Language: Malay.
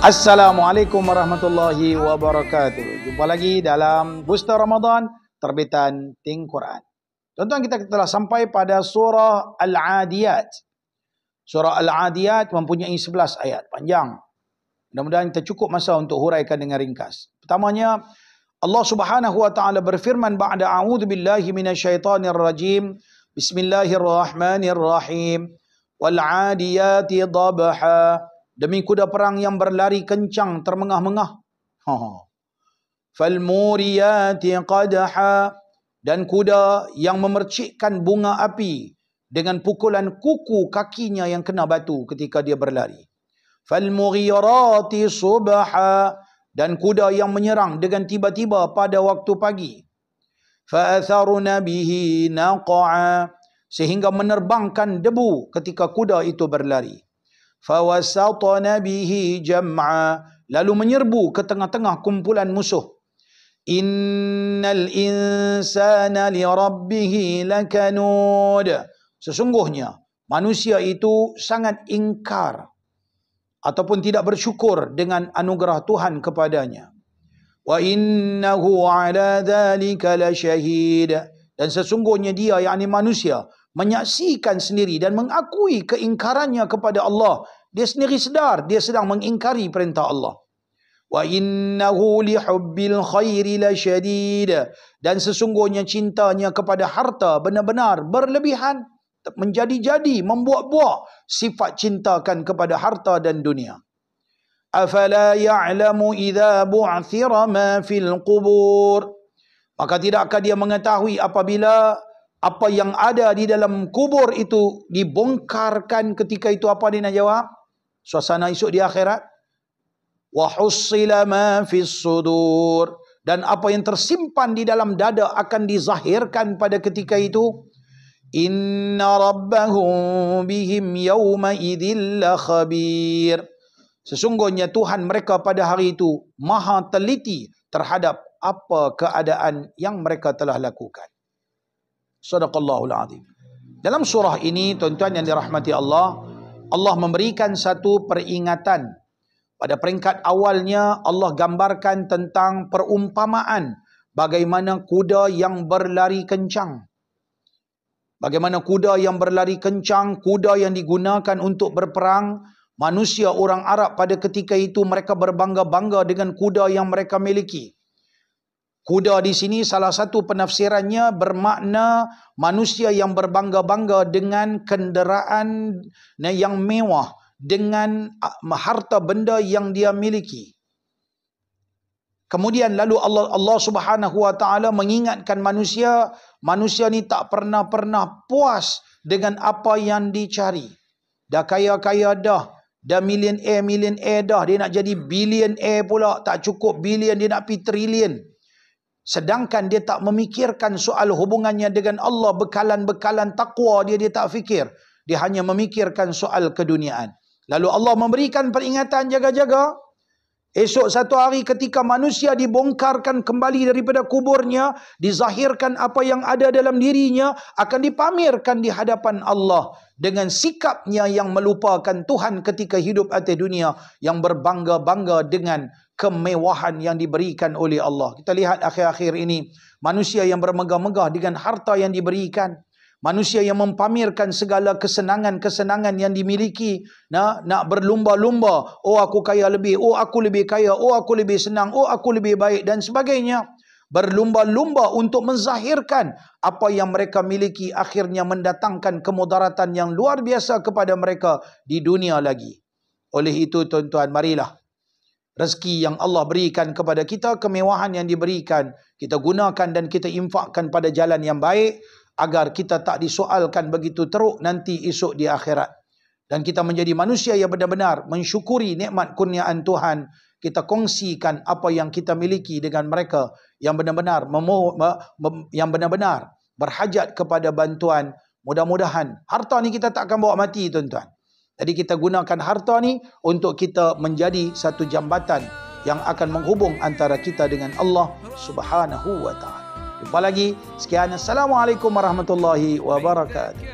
Assalamualaikum warahmatullahi wabarakatuh. Jumpa lagi dalam Booster Ramadan terbitan Think Quran. Tuan-tuan, kita telah sampai pada surah Al-Adiyat. Surah Al-Adiyat mempunyai 11 ayat panjang. Mudah-mudahan kita cukup masa untuk huraikan dengan ringkas. Pertamanya, Allah Subhanahu wa taala berfirman ba'da a'udzu billahi minasyaitonir rajim. Bismillahirrahmanirrahim. Wal 'adiyati dhabha. Demi kuda perang yang berlari kencang termengah-mengah. Falmuriyati qadha. Dan kuda yang memercikkan bunga api dengan pukulan kuku kakinya yang kena batu ketika dia berlari. Falmughirati subha. Dan kuda yang menyerang dengan tiba-tiba pada waktu pagi. Fa'atharna bihi naqa'a. Sehingga menerbangkan debu ketika kuda itu berlari. Fawasatna bihi jam'a. Lalu menyerbu ke tengah-tengah kumpulan musuh. Innal insana lirabbihi lakanud. Sesungguhnya manusia itu sangat ingkar ataupun tidak bersyukur dengan anugerah Tuhan kepadanya. Wa innahu ala dhalika lasyahid. Dan sesungguhnya dia, yakni manusia, menyaksikan sendiri dan mengakui keingkarannya kepada Allah. Dia sendiri sedar dia sedang mengingkari perintah Allah. Wa innahu lihubbil khairi lasyadid. Dan sesungguhnya cintanya kepada harta benar-benar berlebihan, menjadi-jadi, membuat-buat sifat cintakan kepada harta dan dunia. Afala ya'lamu idza bu'thira ma fil qubur. Maka tidakkah dia mengetahui apabila apa yang ada di dalam kubur itu dibongkarkan ketika itu, apa dia nak jawab? Suasana esok di akhirat. Wa hussila ma fis sudur. Dan apa yang tersimpan di dalam dada akan dizahirkan pada ketika itu. Inna rabbahum bihim yawma idzil khabir. Sesungguhnya Tuhan mereka pada hari itu maha teliti terhadap apa keadaan yang mereka telah lakukan. Sadaqallahul azim. Dalam surah ini, tuan-tuan yang dirahmati Allah, Allah memberikan satu peringatan. Pada peringkat awalnya Allah gambarkan tentang perumpamaan bagaimana kuda yang berlari kencang. Bagaimana kuda yang berlari kencang, kuda yang digunakan untuk berperang. Manusia orang Arab pada ketika itu mereka berbangga-bangga dengan kuda yang mereka miliki. Kuda di sini salah satu penafsirannya bermakna manusia yang berbangga-bangga dengan kenderaan yang mewah, dengan harta benda yang dia miliki. Kemudian lalu Allah Subhanahu wa taala mengingatkan manusia ni tak pernah puas dengan apa yang dicari. Dah kaya-kaya dah millionaire dah, dia nak jadi billionaire pula, tak cukup billion, dia nak pergi trillion. Sedangkan dia tak memikirkan soal hubungannya dengan Allah, bekalan-bekalan takwa dia tak fikir. Dia hanya memikirkan soal keduniaan. Lalu Allah memberikan peringatan, jaga-jaga. Esok satu hari ketika manusia dibongkarkan kembali daripada kuburnya, dizahirkan apa yang ada dalam dirinya, akan dipamerkan di hadapan Allah dengan sikapnya yang melupakan Tuhan ketika hidup atas dunia, yang berbangga-bangga dengan kemewahan yang diberikan oleh Allah. Kita lihat akhir-akhir ini, manusia yang bermegah-megah dengan harta yang diberikan. Manusia yang mempamerkan segala kesenangan-kesenangan yang dimiliki. Nak berlumba-lumba. Oh, aku kaya lebih. Oh, aku lebih kaya. Oh, aku lebih senang. Oh, aku lebih baik. Dan sebagainya. Berlumba-lumba untuk menzahirkan apa yang mereka miliki. Akhirnya mendatangkan kemudaratan yang luar biasa kepada mereka di dunia lagi. Oleh itu, tuan-tuan, marilah rezeki yang Allah berikan kepada kita, kemewahan yang diberikan, kita gunakan dan kita infakkan pada jalan yang baik, agar kita tak disoalkan begitu teruk nanti esok di akhirat. Dan kita menjadi manusia yang benar-benar mensyukuri nikmat kurniaan Tuhan. Kita kongsikan apa yang kita miliki dengan mereka yang benar-benar berhajat kepada bantuan. Mudah-mudahan harta ni kita tak akan bawa mati, tuan-tuan. Jadi kita gunakan harta ni untuk kita menjadi satu jambatan yang akan menghubung antara kita dengan Allah Subhanahu wa taala. Jumpa lagi. Sekian. Assalamualaikum warahmatullahi wabarakatuh.